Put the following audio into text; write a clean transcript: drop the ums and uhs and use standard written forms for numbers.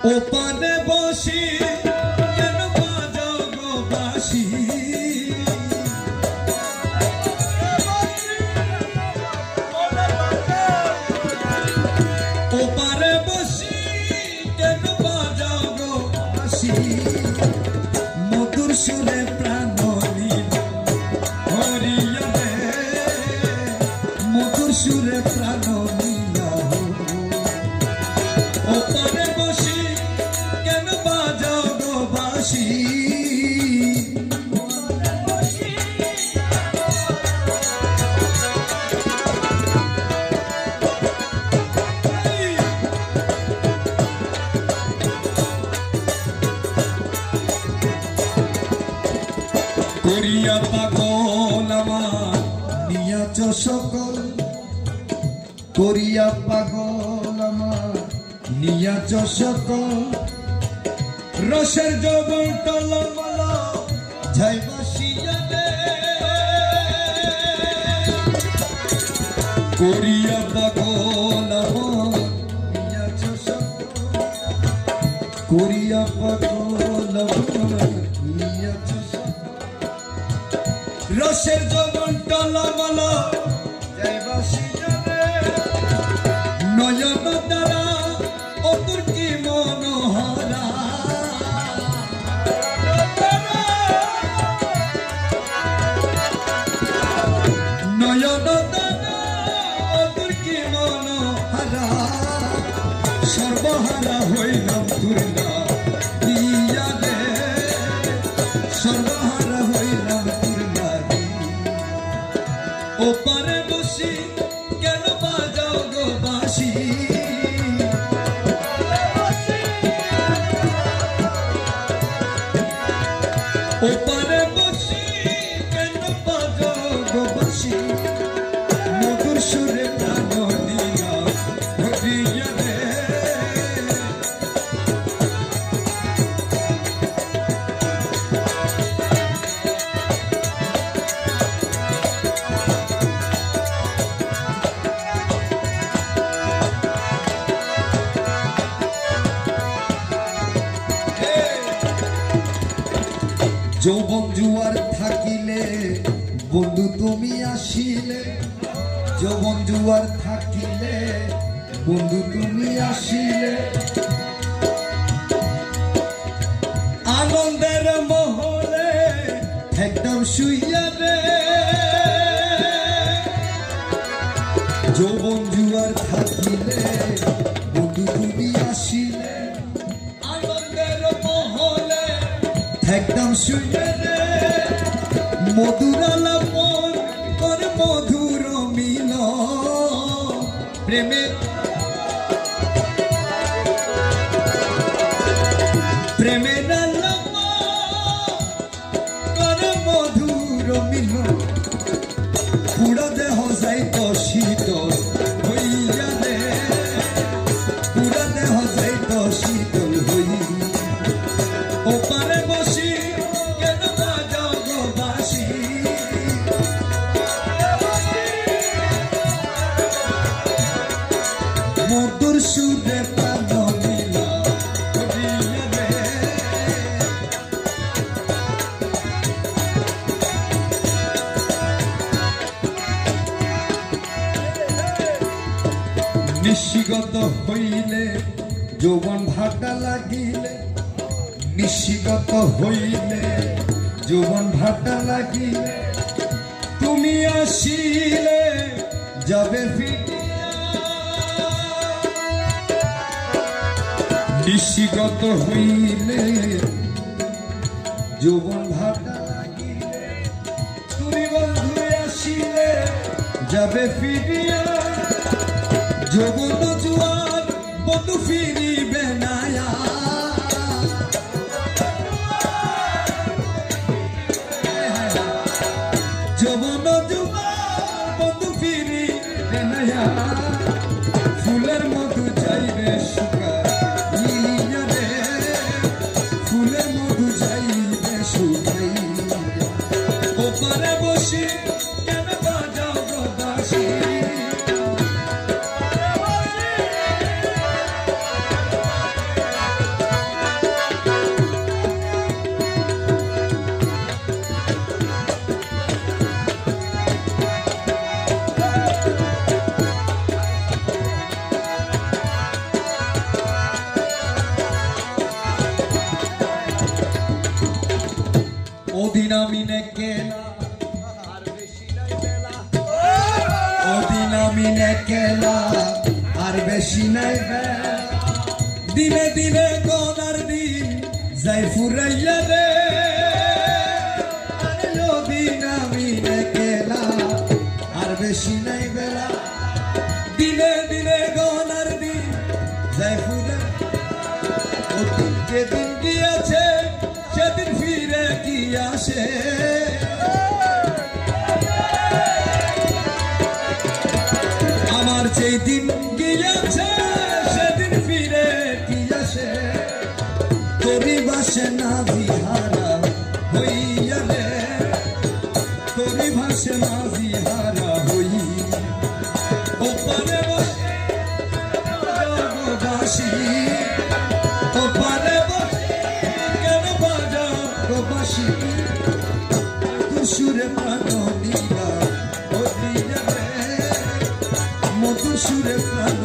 ওপারে বসি কেন বাজাও গো বাঁশি, ওপারে বসি কেন বাজাও গো বাঁশি, মধুর সুরে প্রাণ নিল হরিয়া রে, মধুর সুরে প্রাণ নিল। ওপারে বসি কেন বাজাও গো বাঁশি, করিয়া পাগল আমার নিয়াচ সকল, করিয়া পাগল আমার নিয়াচ সকল, রসের যৌবন টলমল ঝাই বাসিয়া রে, করিয়া পাগল আমার নিয়াচ সকল, করিয়া পাগল আমার নিয়াচ সকল, রসের যৌবন টলমল ঝাই বাসিয়া রে, নয়ন দ্বারা অতুর কি মনোহরা, নয়ন দ্বারা অতুর কি মনোহরা, সর্বহারা হইলাম তুরলা দিয়া রে, সর্বহারা হইলাম তুরলা দিয়া। ওপারে বসি কেন বাজাও গো বাঁশি, ওপারে বসি কেন বাজাও গো বাঁশি, মধুর সুরে প্রাণ নিয়া হরিয়া রে, যৌবন জুয়ার থাকিলে বন্ধু তুমি আসিলে, যৌবন জুয়ার থাকিলে বন্ধু তুমি আসিলে, আনন্দের মহলে একদম শুইয়া রে, যৌবন জুয়ার থাকিলে বন্ধু তুমি আসিলে, আনন্দের মহলে একদম শুয়ে রে, মধুর আলাপন করে মধুর মিল, প্রেমের প্রেমের আলাপন করে মধুর মিল, পুরা দেহ যাইত শীতল হইয়া রে, পুরা দেহ যাইত শীতল হইয়া। ওপারে বসি কেন বাজাও গো বাঁশি, মধুর সুরে প্রাণ নিল হরিয়া রে, নিশিগত হইলে যৌবন ভাটা লাগিলে, নিশিগত হইলে যৌবন ভাটা লাগিলে, তুমি আসিলে যাবে ফিরিয়া, নিশিগত হইলে যৌবন ভাটা লাগিলে, তুমি বন্ধু আসিলে যাবে ফিরিয়া, যৌবন জুয়ার বন্ধু ফিরিবে না, যৌবন জুয়ার বন্ধু ফিরিবে না, ফুলের মধু যাইবে শুকাইয়া রে, ফুলের মধু যাইবে শুকাইয়া। ওপারে বসি কেন বাজাও গো বাঁশি, দিন আমি নেকেলা আর বেশি নাই বেলা ওদিন আমি নেকেলা আর বেশি নাই বেলা দিনে দিনে গনার দিন যাই ফুরাইয়া রে আরে ওদিন আমি নেকেলা আর বেশি নাই বেলা দিনে দিনে গনার দিন যাই ফুরাই যেদিন গিয়েছে সেদিন ফিরে কি আসে আমার যেই দিন গিয়েছে সেদিন ফিরে কি আসে তোরি ভাসে না বিহারা হইয়া রে তোরি ভাসে না বিহারা হই ওপারে বসে বাসি ওপারে বসে কেন বাজাও গো বাসি মধুর সুরে প্রাণ নীলা ও দিয়া রে মধুর সুরে প্রাণ